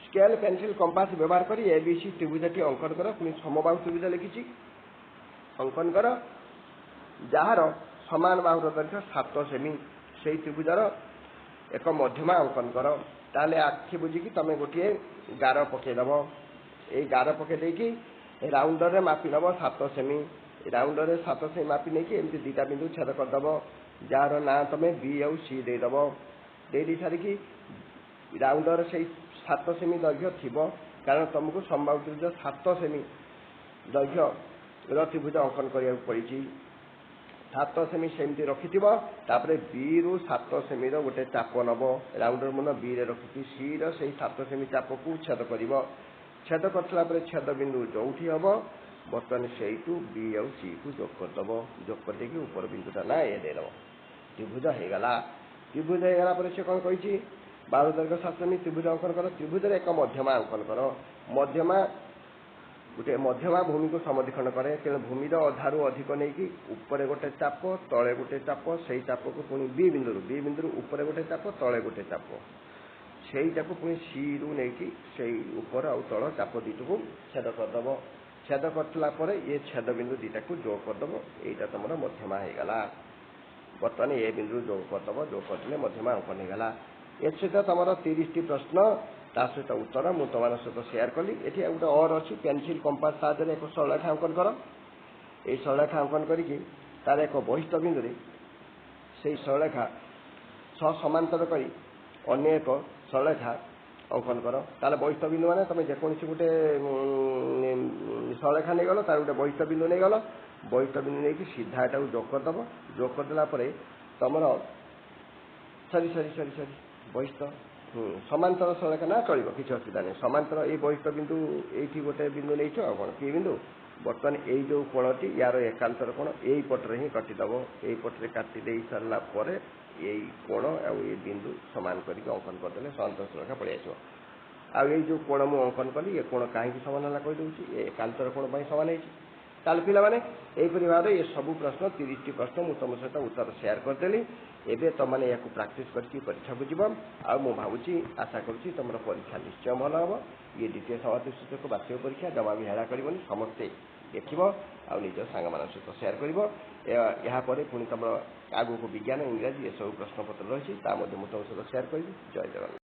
ସ୍କେଲ ପେନ୍ସିଲ କମ୍ପାସ ବ୍ୟବହାର କରି ABC ତ୍ରିଭୁଜଟି ଅଙ୍କନ କର। ପୁଣି ସମବାହୁ ତ୍ରିଭୁଜ ଲେଖିଛି, ଅଙ୍କନ କର, ଯାହାର ସମାନ ବାହୁର ଦୈର୍ଘ୍ୟ 7 ସେମି। ସେହି ତ୍ରିଭୁଜର ଏକ ମଧ୍ୟମା ଅଙ୍କନ କର। ତାହେଲେ ଆଖି ବୁଝିକି ତୁମେ ଗୋଟିଏ ଗାର ପକାଇଦେବ। ଏଇ ଗାର ପକାଇ ଦେଇକି ରାଉଣ୍ଡରରେ ମାପି ନେବ 7 ସେମି। ରାଉଣ୍ଡରରେ 7 ସେମି ମାପି ନେଇକି ଏମିତି 2ଟା ବିନ୍ଦୁ ଛେଦ କରିଦେବ, ଯାହାର ନାଁ ତୁମେ B ଆଉ C ଦେଇଦେବ। ଦେଇ ସାରିକି ରାଉଣ୍ଡର ସେଇ 7 ସେମି ଦୈର୍ଘ୍ୟ ଥିବ, କାରଣ ତୁମକୁ ସମବାହୁ ତ୍ରିଭୁଜ 7 ସେମି ଦୈର୍ଘ୍ୟର ତ୍ରିଭୁଜ ଅଙ୍କନ କରିବାକୁ ପଡ଼ିଛି। 7 ସେମି ସେମିତି ରଖିଥିବ। ତାପରେ B ରୁ 7 ସେମିର ଗୋଟେ ଚାପ ନେବ, ରାଉଣ୍ଡର ମୂଳ Bରେ ରଖିଛି, Cର ସେଇ 7 ସେମି ଚାପକୁ ଛେଦ କରିବ। ଛେଦ କରିଥିଲା ପରେ ଛେଦ ବିନ୍ଦୁ ଯେଉଁଠି ହେବ, ବର୍ତ୍ତମାନ ସେଇଠୁ B ଆଉ Cକୁ ଯୋଗ କରିଦେବ। ଯୋଗ କରିଦେଇକି ଉପର ବିନ୍ଦୁଟା ନା ଏ ଦେଇଦେବ। ତ୍ରିଭୁଜ ହେଇଗଲା। ତ୍ରିଭୁଜ ହେଇଗଲା ପରେ ସେ କ'ଣ କହିଛି, ବାହୁ ଦୈର୍ଘ୍ୟ 7 ସେମି ତ୍ରିଭୁଜ ଅଙ୍କନ କର। ତ୍ରିଭୁଜରେ ଏକ ମଧ୍ୟମା ଅଙ୍କନ କର। ମଧ୍ୟମା ଗୋଟେ ମଧ୍ୟମା ଭୂମିକୁ ସମଦ୍ୱିଖଣ୍ଡ କରେ। ତେଣୁ ଭୂମିର ଅଧାରୁ ଅଧିକ ନେଇକି ଉପରେ ଗୋଟେ ଚାପ, ତଳେ ଗୋଟେ ଚାପ, ସେଇ ଚାପକୁ ପୁଣି B ବିନ୍ଦୁରୁ ଉପରେ ଗୋଟେ ଚାପ, ତଳେ ଗୋଟେ ଚାପ, ସେଇଟାକୁ ପୁଣି Cରୁ ନେଇକି ସେଇ ଉପର ଆଉ ତଳ ଚାପ ଦୁଇଟିକୁ ଛେଦ କରିଦେବ। ଛେଦ କରିଥିଲା ପରେ ଏ ଛେଦ ବିନ୍ଦୁ ଦୁଇଟାକୁ ଯୋଗ କରିଦେବ। ଏଇଟା ତୁମର ମଧ୍ୟମା ହେଇଗଲା। ବର୍ତ୍ତମାନ ଏ ବିନ୍ଦୁରୁ ଯୋଗ କରିଦେବ, ଯୋଗ କରିଦେଲେ ମଧ୍ୟମା ଅଙ୍କନ ହେଇଗଲା। ଏସହିତ ତୁମର 30ଟି ପ୍ରଶ୍ନ, ତା ସହିତ ଉତ୍ତର ମୁଁ ତୁମମାନଙ୍କ ସହିତ ସେୟାର କଲି। ଏଠି ଗୋଟେ ଅର୍ ଅଛି, ପେନ୍ସିଲ୍ କମ୍ପାସ ସାହାଯ୍ୟରେ ଏକ ସରଳରେଖା ଅଙ୍କନ କର। এই ସରଳରେଖା ଅଙ୍କନ କରିକି ତାର ଏକ ବହିଷ୍ଠ ବିନ୍ଦୁରେ ସେଇ ସରଳରେଖା ସହ ସମାନ୍ତର କରି ଅନ୍ୟ ଏକ ସରଳରେଖା ଅଙ୍କନ କର। ତାହେଲେ ବହିଷ୍ଠ ବିନ୍ଦୁ ମାନେ ତୁମେ ଯେକୌଣସି ଗୋଟେ ସରଳରେଖା ନେଇଗଲ, ତାର ଗୋଟେ ବହିଷ୍ଠ ବିନ୍ଦୁ ନେଇଗଲ, ବହିଷ୍ଠ ବିନ୍ଦୁ ନେଇକି ସିଧା ଏଟାକୁ ଯୋଗ କରିଦେବ। ଯୋଗ କରିଦେଲା ପରେ ତୁମର ବହିଷ୍ଠ ସମାନ୍ତର ସରଳରେଖା ନା ଚଳିବ, କିଛି ଅସୁବିଧା ନାହିଁ। ସମାନ୍ତର ଏଇ ବହିଷ୍ଠ ବିନ୍ଦୁ ଏଇଠି ଗୋଟେ ବିନ୍ଦୁ ନେଇଛ, ଆଉ କ'ଣ କି ବିନ୍ଦୁ, ବର୍ତ୍ତମାନ ଏଇ ଯେଉଁ କୋଣଟି ୟାର ଏକାନ୍ତର କୋଣ ଏଇ ପଟରେ ହିଁ କାଟିଦେବ। ଏଇ ପଟରେ କାଟି ଦେଇ ସାରିଲା ପରେ ଏଇ କୋଣ ଆଉ ଏଇ ବିନ୍ଦୁ ସମାନ କରିକି ଅଙ୍କନ କରିଦେଲେ ସମାନ୍ତର ସରଳରେଖା ପଳେଇ ଆସିବ। ଆଉ ଏଇ ଯେଉଁ କୋଣ ମୁଁ ଅଙ୍କନ କଲି, ଏ କୋଣ କାହିଁକି ସମାନ ହେଲା କହିଦେଉଛି, ଏ ଏକାନ୍ତର କୋଣ ପାଇଁ ସମାନ ହେଇଛି। ତାହେଲେ ପିଲାମାନେ ଏହିପରି ଭାବରେ ଏ ସବୁ ପ୍ରଶ୍ନ 30ଟି ପ୍ରଶ୍ନ ମୁଁ ତୁମ ସହିତ ଉତ୍ତର ସେୟାର କରିଦେଲି। ଏବେ ତୁମମାନେ ଏହାକୁ ପ୍ରାକ୍ଟିସ୍ କରିକି ପରୀକ୍ଷାକୁ ଯିବ। ଆଉ ମୁଁ ଭାବୁଛି, ଆଶା କରୁଛି ତୁମର ପରୀକ୍ଷା ନିଶ୍ଚୟ ଭଲ ହେବ। ଇଏ ଦ୍ୱିତୀୟ ସମାପ୍ତି ସୂଚକ ବାର୍ଷିକ ପରୀକ୍ଷା, ଜମା ବି ହେଳା କରିବନି, ସମସ୍ତେ ଦେଖିବ ଆଉ ନିଜ ସାଙ୍ଗମାନଙ୍କ ସହିତ ସେୟାର କରିବ। ଏହାପରେ ପୁଣି ତୁମର ଆଗକୁ ବିଜ୍ଞାନ, ଇଂରାଜୀ ଏସବୁ ପ୍ରଶ୍ନପତ୍ର ରହିଛି, ତା ମଧ୍ୟ ମୁଁ ତୁମ ସହିତ ସେୟାର କରିବି। ଜୟ ଜଗନ୍ନାଥ।